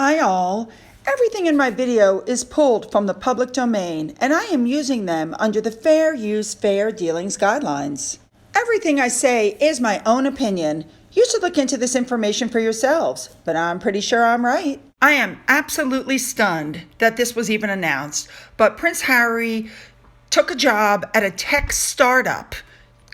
Hi all. Everything in my video is pulled from the public domain and I am using them under the Fair Use Fair Dealings guidelines. Everything I say is my own opinion. You should look into this information for yourselves, but I'm pretty sure I'm right. I am absolutely stunned that this was even announced, but Prince Harry took a job at a tech startup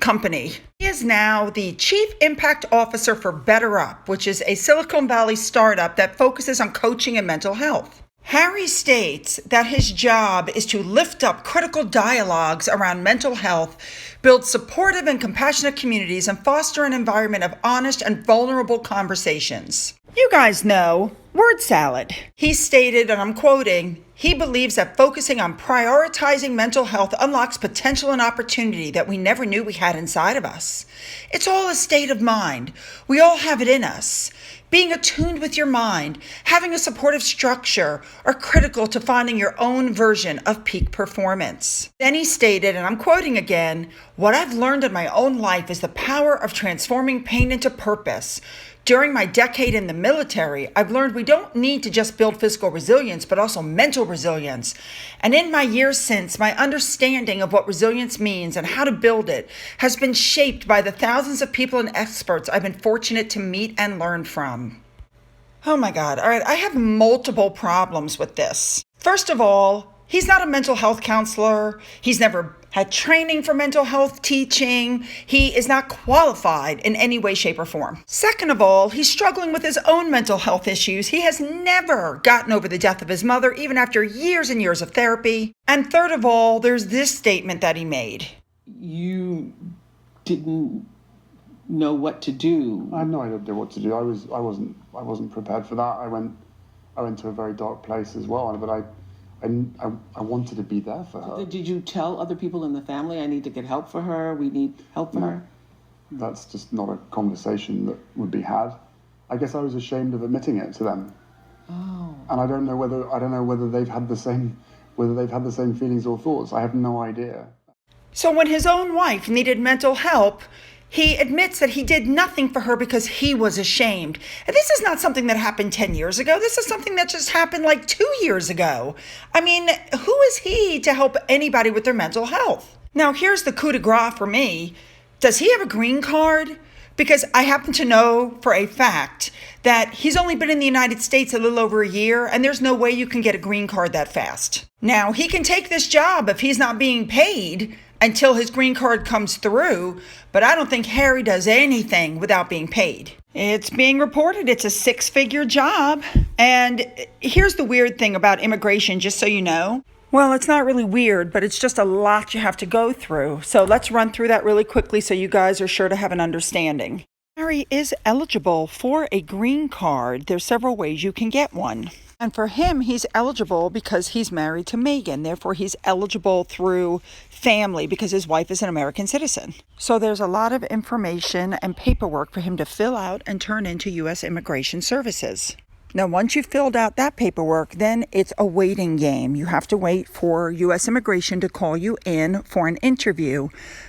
company. He is now the Chief Impact Officer for BetterUp, which is a Silicon Valley startup that focuses on coaching and mental health. Harry states that his job is to lift up critical dialogues around mental health, build supportive and compassionate communities, and foster an environment of honest and vulnerable conversations. You guys know, word salad. He stated, and I'm quoting, he believes that focusing on prioritizing mental health unlocks potential and opportunity that we never knew we had inside of us. It's all a state of mind. We all have it in us. Being attuned with your mind, having a supportive structure are critical to finding your own version of peak performance. Then he stated, and I'm quoting again, what I've learned in my own life is the power of transforming pain into purpose. During my decade in the military, I've learned we don't need to just build physical resilience, but also mental resilience. And in my years since, my understanding of what resilience means and how to build it has been shaped by the thousands of people and experts I've been fortunate to meet and learn from. Oh my God. All right. I have multiple problems with this. First of all, he's not a mental health counselor. He's never had training for mental health teaching. He is not qualified in any way, shape, or form. Second of all, he's struggling with his own mental health issues. He has never gotten over the death of his mother, even after years and years of therapy. And third of all, there's this statement that he made. You didn't know what to do. I had no idea what to do. I wasn't prepared for that. I went to a very dark place as well, but I wanted to be there for her. Did you tell other people in the family, I need to get help for her, we need help for her? That's just not a conversation that would be had. I guess I was ashamed of admitting it to them. Oh. And I don't know whether they've had the same feelings or thoughts. I have no idea. So when his own wife needed mental help, he admits that he did nothing for her because he was ashamed. And this is not something that happened 10 years ago. This is something that just happened like 2 years ago. I mean, who is he to help anybody with their mental health? Now, here's the coup de grace for me. Does he have a green card? Because I happen to know for a fact that he's only been in the United States a little over a year, and there's no way you can get a green card that fast. Now, he can take this job if he's not being paid until his green card comes through, but I don't think Harry does anything without being paid. It's being reported it's a 6-figure job. And here's the weird thing about immigration, just so you know. Well, it's not really weird, but it's just a lot you have to go through. So let's run through that really quickly so you guys are sure to have an understanding. Harry is eligible for a green card. There's several ways you can get one. And for him, he's eligible because he's married to Meghan. Therefore, he's eligible through family because his wife is an American citizen. So there's a lot of information and paperwork for him to fill out and turn into U.S. Immigration Services. Now, once you've filled out that paperwork, then it's a waiting game. You have to wait for U.S. Immigration to call you in for an interview.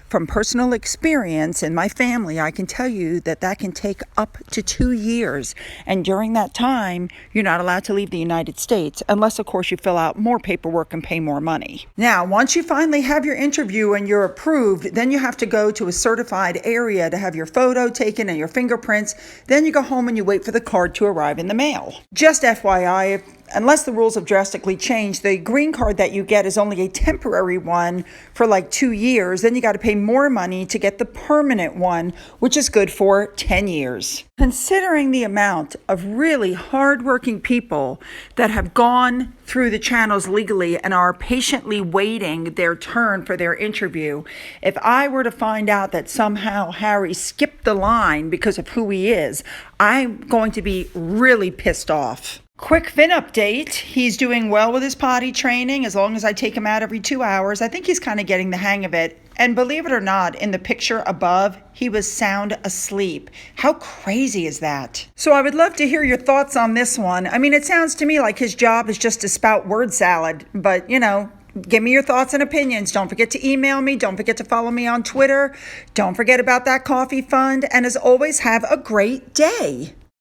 From personal experience in my family, I can tell you that that can take up to 2 years. And during that time, you're not allowed to leave the United States unless, of course, you fill out more paperwork and pay more money. Now, once you finally have your interview and you're approved, then you have to go to a certified area to have your photo taken and your fingerprints. Then you go home and you wait for the card to arrive in the mail. Just FYI, unless the rules have drastically changed, the green card that you get is only a temporary one for like 2 years. Then you got to pay more money to get the permanent one, which is good for 10 years. Considering the amount of really hardworking people that have gone through the channels legally and are patiently waiting their turn for their interview, if I were to find out that somehow Harry skipped the line because of who he is, I'm going to be really pissed off. Quick Finn update. He's doing well with his potty training as long as I take him out every 2 hours. I think he's kind of getting the hang of it. And believe it or not, in the picture above, he was sound asleep. How crazy is that? So I would love to hear your thoughts on this one. I mean, it sounds to me like his job is just to spout word salad, but give me your thoughts and opinions. Don't forget to email me. Don't forget to follow me on Twitter. Don't forget about that coffee fund. And as always, have a great day.